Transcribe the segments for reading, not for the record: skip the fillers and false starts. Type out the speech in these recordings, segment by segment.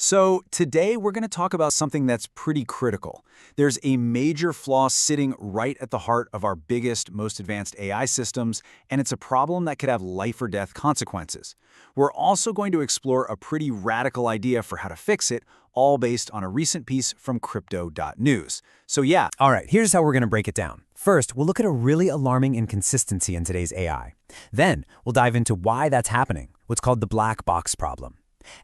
So today we're going to talk about something that's pretty critical. There's a major flaw sitting right at the heart of our biggest, most advanced AI systems, and it's a problem that could have life or death consequences. We're also going to explore a pretty radical idea for how to fix it, all based on a recent piece from crypto.news. So yeah. All right, here's how we're going to break it down. First, we'll look at a really alarming inconsistency in today's AI. Then, we'll dive into why that's happening, what's called the black box problem.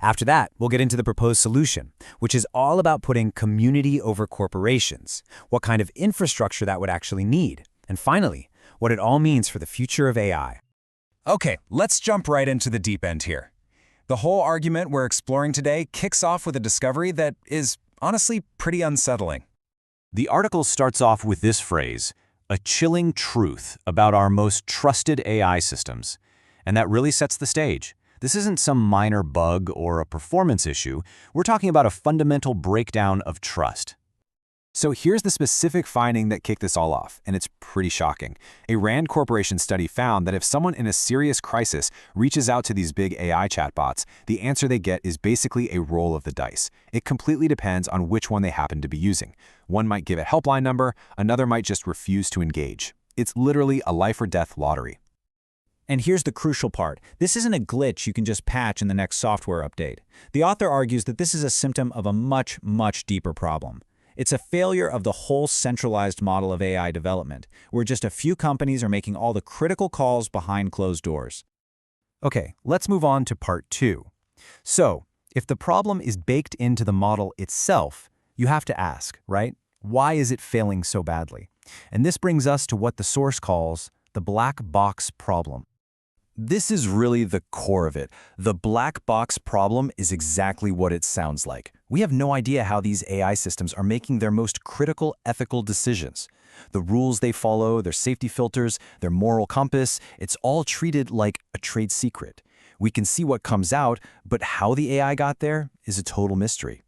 After that, we'll get into the proposed solution, which is all about putting community over corporations, what kind of infrastructure that would actually need, and finally, what it all means for the future of AI. Okay, let's jump right into the deep end here. The whole argument we're exploring today kicks off with a discovery that is, honestly, pretty unsettling. The article starts off with this phrase, a chilling truth about our most trusted AI systems. And that really sets the stage. This isn't some minor bug or a performance issue. We're talking about a fundamental breakdown of trust. So here's the specific finding that kicked this all off, and it's pretty shocking. A Rand Corporation study found that if someone in a serious crisis reaches out to these big AI chatbots, the answer they get is basically a roll of the dice. It completely depends on which one they happen to be using. One might give a helpline number, another might just refuse to engage. It's literally a life or death lottery. And here's the crucial part. This isn't a glitch you can just patch in the next software update. The author argues that this is a symptom of a much, much deeper problem. It's a failure of the whole centralized model of AI development, where just a few companies are making all the critical calls behind closed doors. Okay, let's move on to part 2. So, if the problem is baked into the model itself, you have to ask, right? Why is it failing so badly? And this brings us to what the source calls the black box problem. This is really the core of it. The black box problem is exactly what it sounds like. We have no idea how these AI systems are making their most critical ethical decisions. The rules they follow, their safety filters, their moral compass, it's all treated like a trade secret. We can see what comes out, but how the AI got there is a total mystery.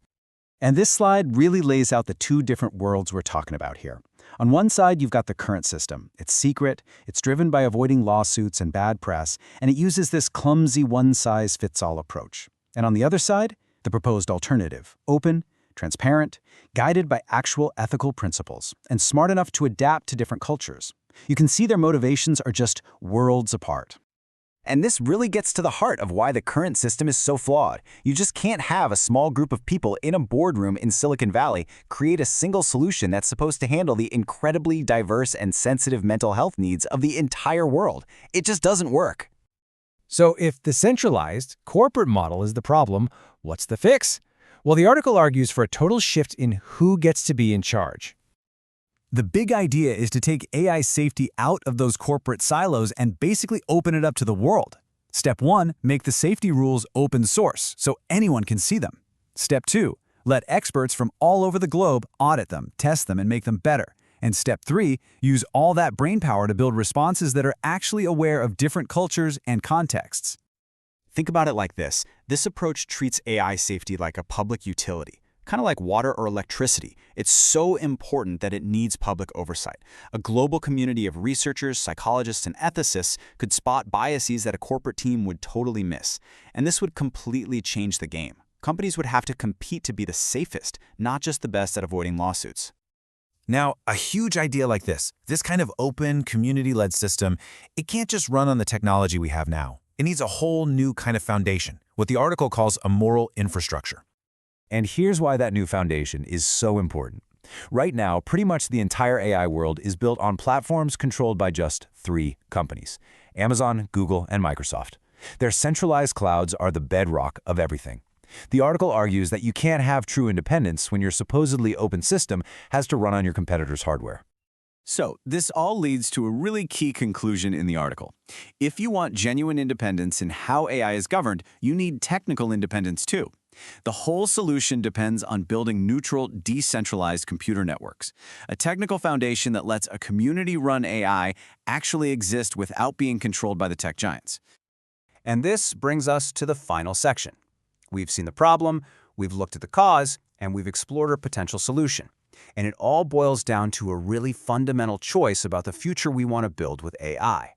And this slide really lays out the two different worlds we're talking about here. On one side, you've got the current system. It's secret, it's driven by avoiding lawsuits and bad press, and it uses this clumsy one-size-fits-all approach. And on the other side, the proposed alternative, open, transparent, guided by actual ethical principles, and smart enough to adapt to different cultures. You can see their motivations are just worlds apart. And this really gets to the heart of why the current system is so flawed. You just can't have a small group of people in a boardroom in Silicon Valley create a single solution that's supposed to handle the incredibly diverse and sensitive mental health needs of the entire world. It just doesn't work. So if the centralized, corporate model is the problem, what's the fix? Well, the article argues for a total shift in who gets to be in charge. The big idea is to take AI safety out of those corporate silos and basically open it up to the world. Step 1, make the safety rules open source so anyone can see them. Step 2, let experts from all over the globe audit them, test them, and make them better. And step 3, use all that brainpower to build responses that are actually aware of different cultures and contexts. Think about it like this. This approach treats AI safety like a public utility. Kind of like water or electricity. It's so important that it needs public oversight. A global community of researchers, psychologists, and ethicists could spot biases that a corporate team would totally miss. And this would completely change the game. Companies would have to compete to be the safest, not just the best at avoiding lawsuits. Now, a huge idea like this kind of open, community-led system, it can't just run on the technology we have now. It needs a whole new kind of foundation, what the article calls a moral infrastructure. And here's why that new foundation is so important. Right now, pretty much the entire AI world is built on platforms controlled by just 3 companies: Amazon, Google, and Microsoft. Their centralized clouds are the bedrock of everything. The article argues that you can't have true independence when your supposedly open system has to run on your competitor's hardware. So, this all leads to a really key conclusion in the article. If you want genuine independence in how AI is governed, you need technical independence too. The whole solution depends on building neutral, decentralized computer networks, a technical foundation that lets a community-run AI actually exist without being controlled by the tech giants. And this brings us to the final section. We've seen the problem, we've looked at the cause, and we've explored a potential solution. And it all boils down to a really fundamental choice about the future we want to build with AI.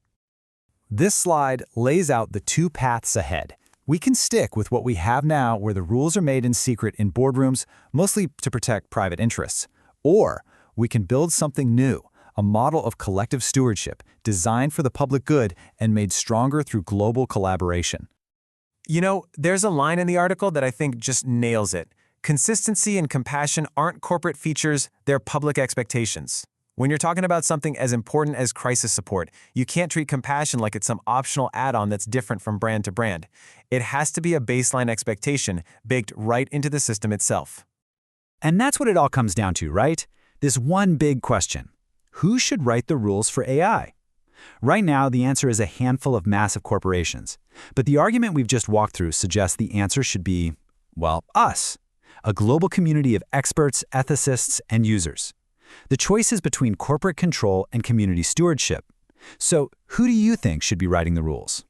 This slide lays out the 2 paths ahead. We can stick with what we have now where the rules are made in secret in boardrooms, mostly to protect private interests. Or we can build something new, a model of collective stewardship designed for the public good and made stronger through global collaboration. You know, there's a line in the article that I think just nails it. Consistency and compassion aren't corporate features, they're public expectations. When you're talking about something as important as crisis support, you can't treat compassion like it's some optional add-on that's different from brand to brand. It has to be a baseline expectation baked right into the system itself. And that's what it all comes down to, right? This one big question. Who should write the rules for AI? Right now, the answer is a handful of massive corporations. But the argument we've just walked through suggests the answer should be, well, us. A global community of experts, ethicists, and users. The choice is between corporate control and community stewardship. So, who do you think should be writing the rules?